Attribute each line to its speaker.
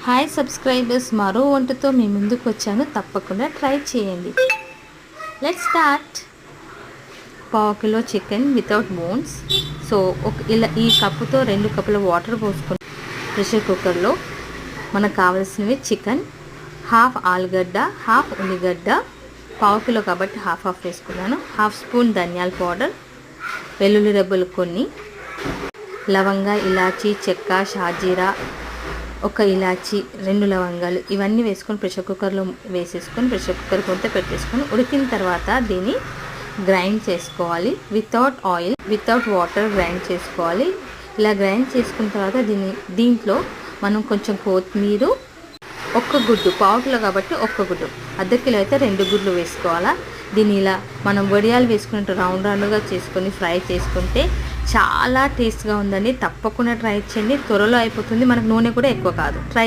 Speaker 1: Hi subscribers, మరో వంటతో మీ ముందుకు వచ్చాను. తప్పకుండా ట్రై చేయండి. Let's start. పావు kilo chicken without bones. So ఇలా ఈ కప్పుతో 2 కప్పుల వాటర్ పోసుకొని ప్రెషర్ కుక్కర్లో మనకు కావాల్సినవి చికెన్, హాఫ్ ఆలుగడ్డ, హాఫ్ ఉల్లిగడ్డ, పావు కిలో కాబట్టి హాఫ్ వేసుకున్నాను. 1/2 స్పూన్ ధనియాల పౌడర్, వెల్లుల్లి రెబ్బలు కొన్ని, లవంగ, ఇలాచీ, చెక్క, షాజీరా, ఒక ఇలాచి, 2 లవంగాలు, ఇవన్నీ వేసుకొని ప్రెషర్ కుక్కర్లో వేసేసుకొని ప్రెషర్ కుక్కర్ కొంత పెట్టేసుకొని ఉడికిన తర్వాత దీన్ని గ్రైండ్ చేసుకోవాలి. Without oil, without water grind చేసుకోవాలి. ఇలా గ్రైండ్ చేసుకున్న తర్వాత దీంట్లో మనం కొంచెం కొత్తిమీర, ఒక్క గుడ్డు, పావు కిలో కాబట్టి ఒక్క గుడ్డు, అర్ధ కిలో అయితే 2 గుడ్లు వేసుకోవాలా. దీన్ని ఇలా మనం వడియాలు వేసుకున్నట్టు రౌండ్ రౌండ్గా చేసుకొని ఫ్రై చేసుకుంటే చాలా టేస్ట్గా ఉందండి. తప్పకుండా ట్రై చేయండి. త్వరలో అయిపోతుంది. మనకు నూనె కూడా ఎక్కువ కాదు. ట్రై